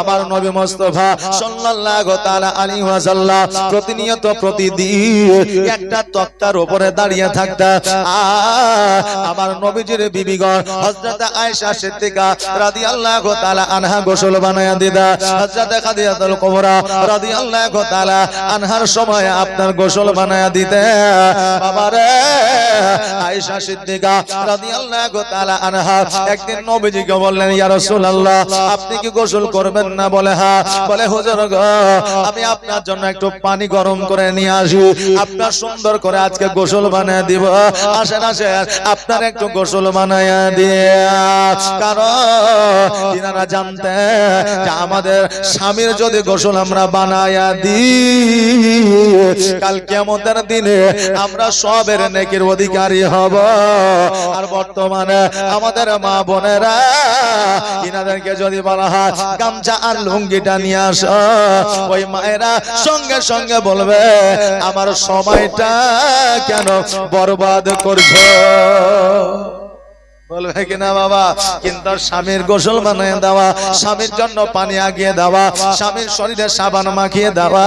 আমার নবী মুস্তাফা সাল্লাল্লাহু তাআলা আলাইহি ওয়াসাল্লাম প্রতিনিয়ত প্রতিদিন একটা তক্তার উপরে দাঁড়িয়ে থাকতেন। আমার নবীজির বিবিগণ হযরত আয়েশা সিদ্দিকা রাদিয়াল্লাহু তাআলা আনহা গোসল বানায়া দিদা, হযরত খাদিজাতুল কুবরা রাদিয়াল্লাহু তাআলা আনহার সময় আপনার গোসল বানায়া দিতে। বাবারে আয়েশা সিদ্দিকা রাদিয়াল্লাহু তাআলা আনহা একদিন নবীজিকে বললেন, ইয়া রাসূলুল্লাহ আপনি কি গোসল করবেন না? বলে হ্যাঁ। বলে হুজুর গো আমি আপনার জন্য একটু পানি গরম করে নিয়ে আসি, আপনার সুন্দর করে আজকে গোসল বানায় দিব। আসেন আসেন আপনার একটু গোসল বানায় দিয়ে। কারণ তিনারা জানতেন যে আমাদের স্বামীর যদি গোসল আমরা বানায়া দিই কাল কিয়ামতের দিনে আমরা সবের নেকির অধিকারী হব। আর বর্তমানে আমাদের মা বোনেরা ইনাদেরকে যদি বলা হয় গামছা আর লুঙ্গিটা নিয়ে আসো, ওই মায়েরা সঙ্গে সঙ্গে বলবে আমার সময়টা কেন বরবাদ করছো? বলবে কিনা বাবা? কিন্তু স্বামীর গোসল বানিয়ে দেওয়া, স্বামীর জন্য পানি আগিয়ে দেওয়া, স্বামীর শরীরে সাবান মাখিয়ে দেওয়া,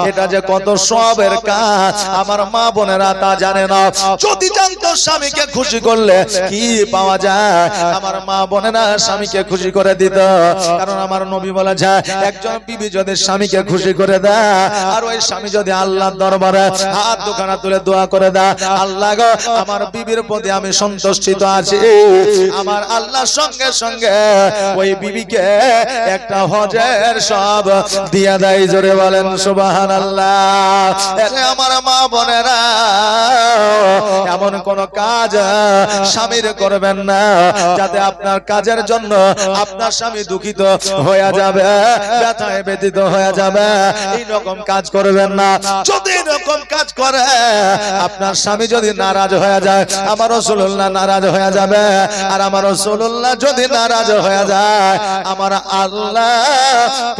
এটা যে কত সবের কাজ আমার মা বোনেরা তা জানে না। যদি জানতো স্বামীকে খুশি করলে কি পাওয়া যায়, আমার মা বোনেরা স্বামীকে খুশি করে দিত। কারণ আমার নবী বলে যায় একজন বিবি যদি স্বামীকে খুশি করে দেয় আর ওই স্বামী যদি আল্লাহর দরবারে হাত দুখানা তুলে দোয়া করে দেয়, আল্লাহ গো আমার বিবির প্রতি আমি সন্তুষ্ট আছি, আমার আল্লাহ সঙ্গে সঙ্গে ওই বিবিকে একটা হজের সব দিয়া দেয়। জোরে বলেন সুবহানাল্লাহ। আরে আমার মা বোনেরা এমন কোন কাজ স্বামীর করবেন না যাতে আপনার কাজের জন্য আপনার স্বামী দুঃখিত হয়ে যাবে, ব্যথায় ব্যথিত হয়ে যাবে। এই রকম কাজ করবেন না। যদি এরকম কাজ করে আপনার স্বামী যদি নারাজ হয়ে যায়, আমার রাসূলুল্লাহ নারাজ হয়ে যাবে। আর আমার রাসূলুল্লাহ যদি নারাজ হয়ে যায় আমার আল্লাহ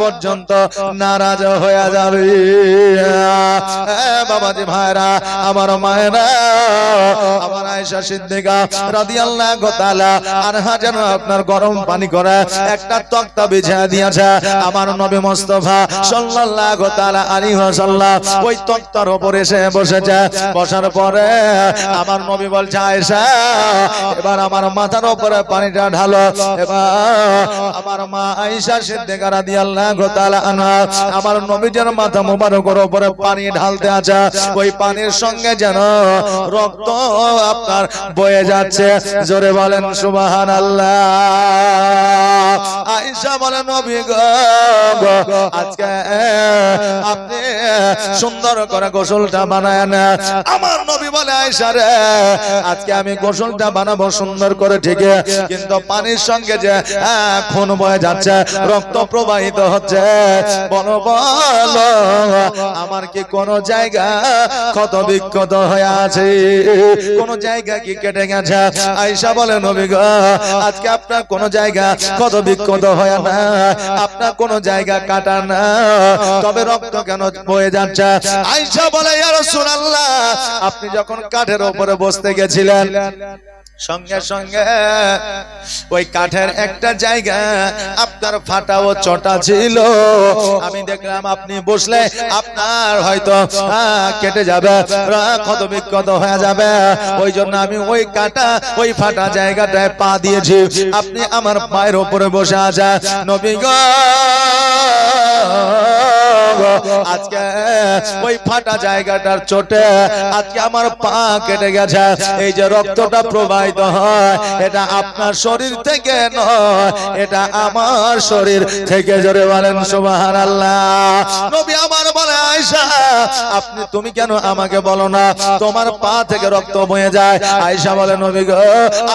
পর্যন্ত নারাজ হয়ে যাবে। বাবাজি ভাইরা, আমার মায়েরা, আমার আয়েশা সিদ্দিকা রাদিয়াল্লাহু তাআলা আনহা যেন আপনার গরম পানি করে একটা তক্তা বিছিয়ে দিয়েছে। আমার নবী মুস্তাফা সাল্লাল্লাহু তাআলা আলাইহি ওয়াসাল্লাম ওই তক্তার উপরে এসে বসেছে। বসার পরে আমার নবী বলছে, আয়েশা এবার আমার মাথার উপরে পানিটা ঢালো। এবার আমার মা আয়েশা সিদ্দিকা রাদিয়াল্লাহু তাআলা আনহা আমার নবীর মাথা মোবারকের উপরে পানি ঢালতে আছে। ওই পানির সঙ্গে যেন রক্ত আপনার বয়ে যাচ্ছে। জোরে বলেন সুবহানাল্লাহ। আয়েশা বলে নবী গো আজকে আপনি সুন্দর করে গোসলটা বানায় না। আমার নবী বলে, আয়েশা রে আজকে আমি গোসলটা বানাবো সুন্দর করে ঠিকই, কিন্তু পানির সঙ্গে যে খুন বয়ে যাচ্ছে, রক্ত প্রবাহিত হচ্ছে, বলো বলো আমার কি কোন জায়গা ক্ষত বিক্ষত হয়ে আছে? কোন জায়গা কি কেটে গেছে? আয়েশা বলে নবী গো আজকে আপনার কোন জায়গা ক্ষত বিক্ষত হয় না, আপনার কোন জায়গা কাটা না, তবে রক্ত কেন বয়ে যাচ্ছে? আয়েশা বলে, ইয়া রাসূলুল্লাহ আপনি যখন কাঠের উপরে বসতে গেছিলেন সঙ্গে সঙ্গে ওই কাঠের একটা জায়গা আপনার ফাটা ও চটা ছিল, আমি দেখলাম আপনি বসলে আপনার হয়তো কেটে যাবে, ক্ষত বিক্ষত হয়ে যাবে, ওই জন্য আমি ওই কাটা ওই ফাটা জায়গাটায় পা দিয়েছি। আপনি আমার পায়ের উপরে বসে আছেন। নবী গো আজকে ওই ফাটা জায়গাটার চোটে আজকে আমার পা কেটে গেছে। এই যে রক্তটা প্রবাহিত হয় এটা আপনার শরীর থেকে নয়, এটা আমার শরীর থেকে। জোরে বলেন সুবহানাল্লাহ। নবী আমার বলে, আয়েশা তুমি কেন আমাকে বলো না তোমার পা থেকে রক্ত বয়ে যায়? আয়েশা বলে, নবী গো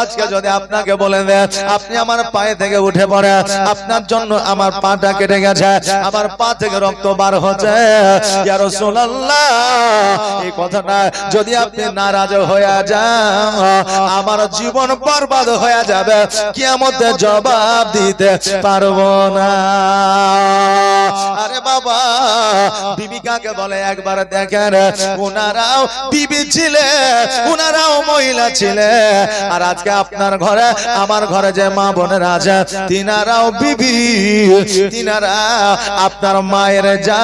আজকে যদি আপনাকে বলে দেন আপনি আমার পায়ে থেকে উঠে পড়ে, আপনার জন্য আমার পাটা কেটে গেছে, আমার পা থেকে রক্ত বার হচ্ছে, ইয়া রাসূলুল্লাহ এই কথাটা যদি আপনি নারাজ হয়ে যান আমার জীবন বরবাদ হয়ে যাবে, কিয়ামতে জবাব দিতে পারবো না। আরে বাবা বিবি কাকে বলে একবার দেখেন, ওনারাও বিবি ছিলেন, ওনারাও মহিলা ছিলেন। আর আজকে আপনার ঘরে আমার ঘরে যে মা বোনেরা আছে তিনারাও বিবি, তিনারা আপনার মায়ের যা,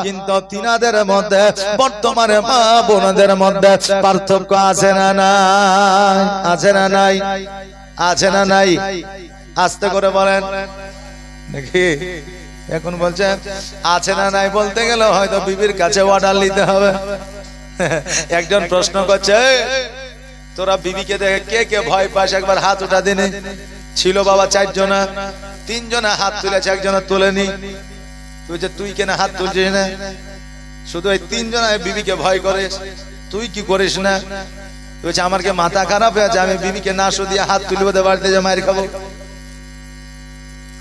কিন্তু তিনাদের মধ্যে বর্তমানে মা বোনদের মধ্যে পার্থক্য আছে না নাই? আছে না নাই? আছে না নাই? আস্তে করে বলেন দেখি। এখন বলছে আছে না নাই বলতে গেলে হয়তো বিবির কাছে অর্ডার নিতে হবে। একজন প্রশ্ন করছে, তোরা বিবিকে দেখে কে কে ভয় পাস একবার হাত উঠা দিনে। ছিল বাবা 4 জনা, 3 জনা হাত তুলেছে, একজনা তোলেনি। তুই কেন হাত তুলছিস না? শুধু এই 3 জনায় বিবিকে ভয় করিস, তুই কি করিস না? বলছে আমার কি মাথা খারাপ হয়ে আছে, আমি বিবিকে না শুধিয়ে হাত তুলবো, বাড়িতে যে মায়ের খাবো?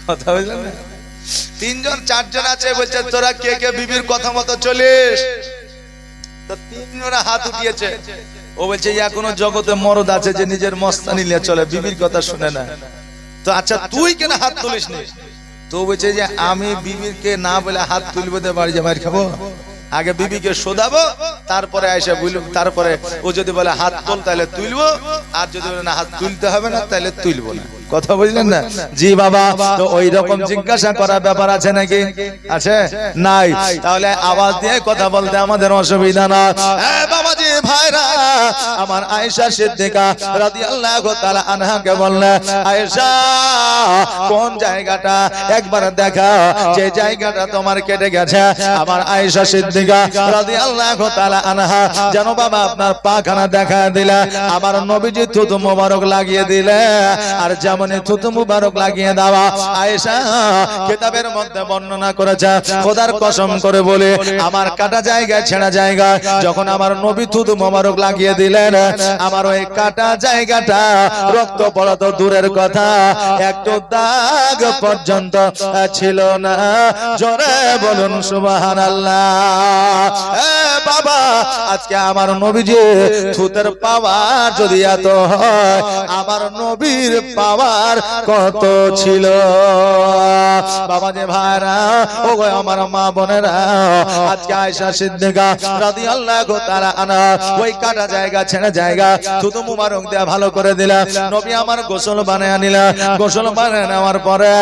কথা বুঝলেন না? 3 জন 4 জন আছে, বলছে তোরা কে কে বিবির কথা মতো চলিস? তো 3 জনা হাত উঠিয়েছে। ও বলছে এখনো জগতে মরদ আছে যে নিজের মস্তানি নিয়ে চলে, বিবির কথা শুনে না। তো আচ্ছা তুই কেন হাত তুলিস নি? তো বলছে যে আমি বিবিকে না বলে হাত তুলবো, বাড়ি যে মায়ের খাবো? আগে বিবিকে শোধাবো, তারপরে আয়সা বলবো, তারপরে ও যদি বলে হাত তোল তাহলে তুলবো, আর যদি বলে না হাত তুলতে হবে না তাহলে তুলবো না। কথা বুঝলেন না? জি বাবা। তো ওই রকম জিজ্ঞাসা করার ব্যাপার আছে নাকি? আছে? নাই। তাহলে আওয়াজ দিয়ে কথা বলতে আমাদের অসুবিধা না। বাবাজি ভাইরা, আমার আয়েশা সিদ্দিকা রাদিয়াল্লাহু তাআলা আনহাকে বললেন, আয়েশা কোন জায়গাটা একবার দেখা, যে জায়গাটা তোমার কেটে গেছে। আমার আয়েশা সিদ্দিকা রাদিয়াল্লাহু তাআলা আনহা যেন বাবা আপনার পাখানা দেখা দিলে, আমার নবীজি থুতু মোবারক লাগিয়ে দিলে। আর যেমন থুতু মুবারক লাগিয়ে দেওয়া, আয়েশা কিতাবের মধ্যে বর্ণনা করেছে, খোদার কসম করে বলে আমার কাটা জায়গা ছেঁড়া জায়গা যখন আমার নবী থুতু মুবারক লাগিয়ে দিলেন, আমার ওই কাটা জায়গাটা রক্ত পড়া তো দূরের কথা, একটু দাগ পর্যন্ত ছিল না। জোরে বলুন সুবহানাল্লাহ। বাবা আজকে আমার নবীজি থুতের পাওয়ার যদি এত হয়, আমার নবীর পাওয়ার কত ছিল? বাবা যে ভাইরা, ও গো আমার মা বোনেরা, আজকে আয়েশা সিদ্দিকা রাদিয়াল্লাহু তাআলা আনহা ওই কাটা জায়গা ছেঁড়া জায়গা থুতু মুবারক দেয়া ভালো করে দিলা। নবী আমার গোসল বানায় নিলা। গোসল বানায় নেওয়ার পরে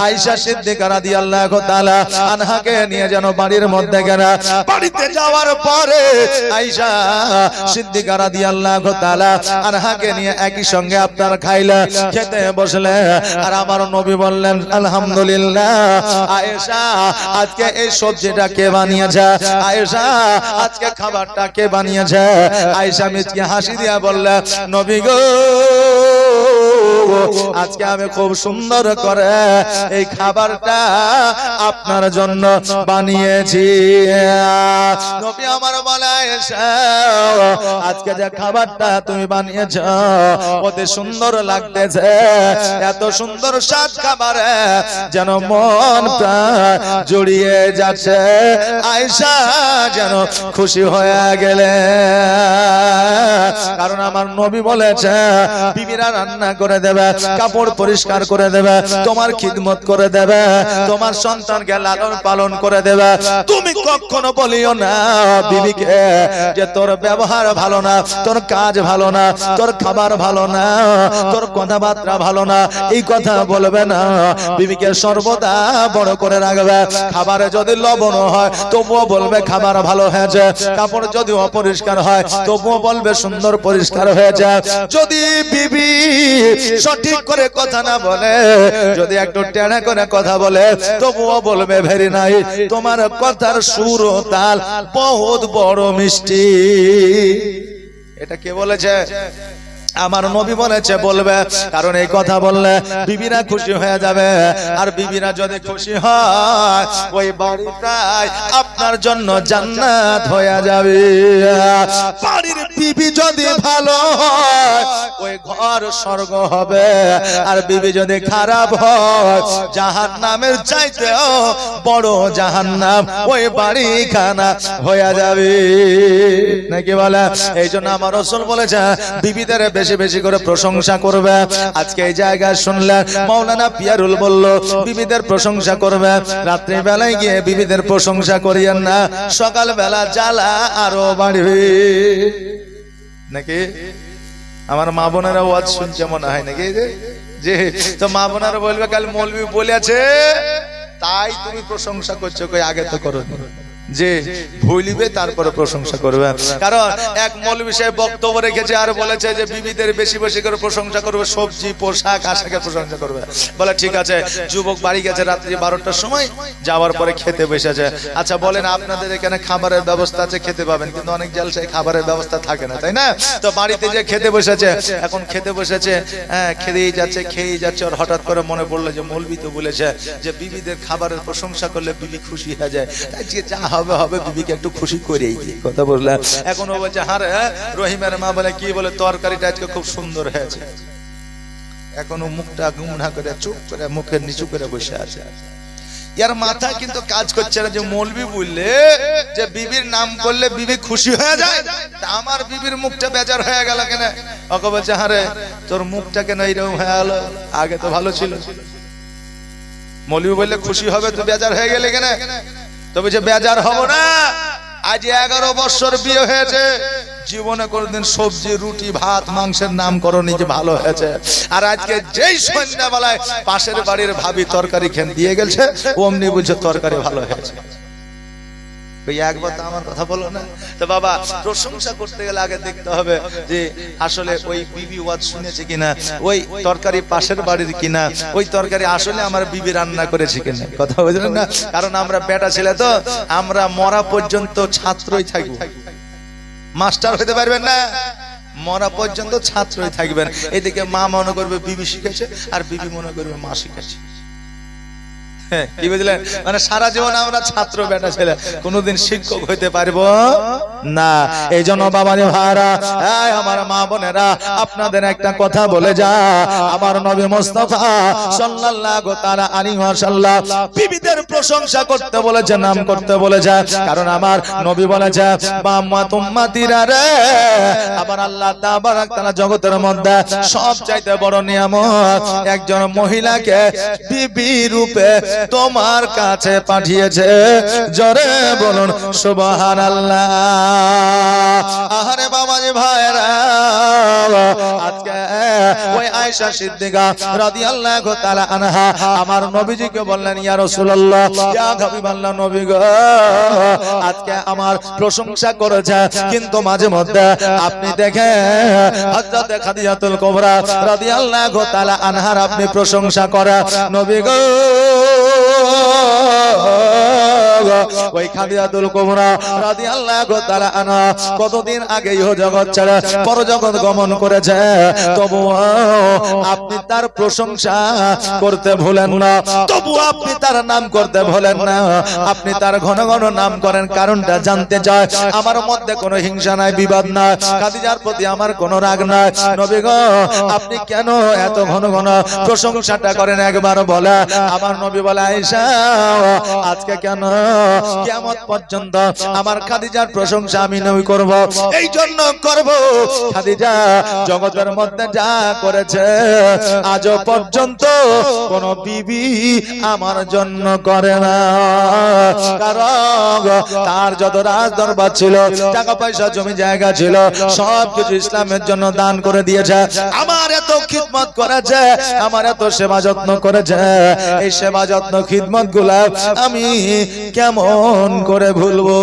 আয়েশা সিদ্দিকা রাদিয়াল্লাহু তাআলা আনহাকে নিয়ে যেন বাড়ির মধ্যে গেলা। বাড়িতে যাওয়ার পরে আয়েশা সিদ্দিকা রাদিয়াল্লাহু তাআলা আনহাকে নিয়ে একই সঙ্গে আপনার খাইলা, খেতে বসলে। আর আমার নবী বললেন, আলহামদুলিল্লাহ আয়েশা আজকে এই সবজিটা কে বানিয়েছে? আয়েশা আজকে খাবারটা কে বানিয়েছে? আয়েশা মিচকে হাসি দিয়া বললেন, নবী গো আজকে আমি খুব সুন্দর করে এই খাবারটা আপনার জন্য বানিয়েছি। নবী আমার বলে, আয়েশা আজকে যে খাবারটা তুমি বানিয়েছো অতি সুন্দর লাগতেছে, এত সুন্দর স্বাদ খাবারে যেন মন প্রাণ জড়িয়ে যাচ্ছে। আয়েশা যেন খুশি হয়ে গেলে, কারণ আমার নবী বলেছে বিবিরা রান্না করে দেবে, কাপড় পরিষ্কার করে দেবে, তোমার খিদমত করে দেবে, তোমার সন্তানকে লালন পালন করে দেবে। তুমি কখনো বলিও না বিবিকে যে তোর ব্যবহার ভালো না, তোর কাজ ভালো না, তোর খাবার ভালো না, তোর কথাবার্তা ভালো না, এই কথা বলবে না। বিবিকে সর্বদা বড় করে রাখবে। খাবারে যদি লবণ হয় তবুও বলবে খাবার ভালো হয়েছে, কাপড় যদি অপরিষ্কার হয় তবুও বলবে সুন্দর পরিষ্কার হয়েছে। যদি বিবি সঠিক করে কথা না বলে, যদি একটু টেনে করে কথা বলে তবুও বলবে ভেরি নাই, তোমার কথার সুর ও তাল বহুত বড় মিষ্টি। এটা কে বলেছে? আমার নবী বলেছে বলবে, কারণ এই কথা বললে বিবিরা খুশি হয়ে যাবে। আর বিবিরা যদি খুশি হয় ওই বাড়িটাই আপনার জন্য জান্নাত হয়ে যাবে। বাড়ির বিবি যদি ভালো হয় ওই ঘর স্বর্গ হবে, আর বিবি যদি খারাপ হয় জাহান্নামের চাইতেও বড় জাহান্নাম ওই বাড়িখানা হয়ে যাবে। নাকি বলে? এই জন্য আমার রাসূল বলেছে বিবিদের বেশি বেশি বেশি করে প্রশংসা করবে। আজকে এই জায়গায় শুনলেন মাওলানা পিয়ারুল বলল বিবিদের প্রশংসা করবে, রাত্রি বেলায় গিয়ে বিবিদের প্রশংসা করিয়েন না, সকাল বেলা জ্বালা আরো বাড়বে নাকি? আমার মা বোনেরা ওয়াজ শুনছে মনে হয় নাকি? যে তো মা বোনেরা বলবে কাল মৌলবি বলেছে তাই তুমি প্রশংসা করছো, কই আগে তো করো যে ভুলিবে তারপরে প্রশংসা করবে। কারণ এক মৌলবি সাহেব বক্তব্য রেখেছে আর বলেছে যে বিবিদের বেশি বেশি করে প্রশংসা করবে, সবজি পোশাক আশাকের প্রশংসা করবে। বলে ঠিক আছে, যুবক বাড়ি গেছে রাত্রি 12টার সময়, যাওয়ার পরে খেতে বসেছে। আচ্ছা বলেন আপনাদের এখানে খাবারের ব্যবস্থা আছে, খেতে পাবেন, কিন্তু অনেক জলসায় খাবারের ব্যবস্থা থাকে না, তাই না? তো বাড়িতে যে খেতে বসেছে, এখন খেতে বসেছে, হ্যাঁ খেয়েই যাচ্ছে আর হঠাৎ করে মনে পড়লো যে মৌলবি তো বলেছে যে বিবিদের খাবারের প্রশংসা করলে বিবি খুশি হয়ে যায়, তাই যা হবে হবে বিবিকে একটু খুশি করেই কথা বললাম। এখন ও বলছে হ্যাঁ রে, রহিমের মা বলে কি বলে তরকারিটা আজকে খুব সুন্দর হয়েছে। এখন ও মুখটা গুমনা করে চুপ করে মুখের নিচু করে বসে আছে। ইয়ার মাথা কিন্তু কাজ করছে না যে মৌলবি বললে যে বিবির নাম করলে বিবি খুশি হয়ে যায়, আমার বিবির মুখটা বেজার হয়ে গেল কেন? ওকে বলছে হ্যাঁ রে, তোর মুখটা কেন এইরকম হয়ে গেল, আগে তো ভালো ছিল। মৌলবি বললে খুশি হবে, তো বেজার হয়ে গেলে কেন? তবে যে বেজার হব না, আজ 11 বছর বিয়ে হয়েছে, জীবনে কোনদিন সবজি রুটি ভাত মাংসের নাম করনি যে ভালো হয়েছে। আর আজকে যেই সন্ধ্যাবেলায় পাশের বাড়ির ভাবি তরকারি খেন দিয়ে গেছে, অমনি বলছে তরকারি ভালো হয়েছে। একবার তো আমার কথা বলো না। তো বাবা প্রশংসা করতে গেলে আগে দেখতে হবে যে আসলে ওই বিবি ওয়াজ শুনেছে কিনা, ওই তরকারি পাশের বাড়ির কিনা, ওই তরকারি আসলে আমার বিবি রান্না করেছে কিনা, কথা বুঝলেন না? কারণ আমরা বেটা ছেলে তো, আমরা মরা পর্যন্ত ছাত্রই থাকবো, মাস্টার হতে পারবেন না, মরা পর্যন্ত ছাত্রই থাকবেন। এদিকে মা মনে করবে বিবি শিখেছে আর বিবি মনে করবে মা শিখেছে। কি বুঝলেন? মানে সারা জীবন আমরা ছাত্র বেটা ছেলে, কোনোদিন শিক্ষক হইতে পারবো না। এই জন্য বাবারে ভাইরা, আমার মা বোনেরা, আপনাদের একটা কথা বলে যা, আমার নবী মুস্তাফা সাল্লাল্লাহু তাআলা আলাইহি ওয়াসাল্লাম বিবিদের প্রশংসা করতে বলেছে, নাম করতে বলেছে। কারণ আমার নবী বলেছে উম্মাত উম্মতিরা রে, আবার আল্লাহ তাবারাক তাআলা জগতের মধ্যে সবচাইতে বড় নিয়ামত একজন মহিলাকে বিবি রূপে তোমার কাছে পাঠিয়েছে। জোরে বলুন সুবহানাল্লাহ। আরে বাবাজি ভাইরা, আজকে ওই আয়েশা সিদ্দিকা রাদিয়াল্লাহু তাআলা আনহা আমার নবীজিকে বললেন ইয়া রাসূলুল্লাহ, ইয়া হাবিবাল্লাহ নবী গো, আজকে আমার প্রশংসা করেছে, কিন্তু মাঝে মধ্যে আপনি দেখেন হযরত খাদিজাতুল কুবরা রাদিয়াল্লাহু তাআলা আনহার আপনি প্রশংসা করা নবী গো। ওই খাদিজাতুল কুবরা রাদিয়াল্লাহু তাআলা আনহা কতদিন আগে ইহ জগৎ ছেড়ে পরজগৎ গমন করেছে, তবু আপনি তার প্রশংসা করতে ভুলেন না, তবু আপনি তার নাম করতে ভুলেন না, আপনি তার ঘন ঘন নাম করেন। কারণটা জানতে চায়? আমার মধ্যে কোনো হিংসা নাই, বিবাদ নাই, খাদিজার প্রতি আমার কোনো রাগ নাই। নবী গো, আপনি কেন এত ঘন ঘন প্রশংসাটা করেন একবার বলে? আমার নবী বলে আয়েশা, আজকে কেন কিয়ামত পর্যন্ত আমার খাদিজার প্রশংসা আমি নবী করব, এই জন্য করব খাদিজা জগতের মধ্যে যা করেছে আজও পর্যন্ত কোন বিবি আমার জন্য করে না। কারণ তার যত রাজ দরবার ছিল, টাকা পয়সা জমি জায়গা ছিল, সবকিছু ইসলামের জন্য দান করে দিয়েছে। আমার এত খিদমত করেছে, আমার এত সেবা যত্ন করেছে, এই সেবা যত্ন খিদমত গুলা আমি কেমন করে ভুলবো?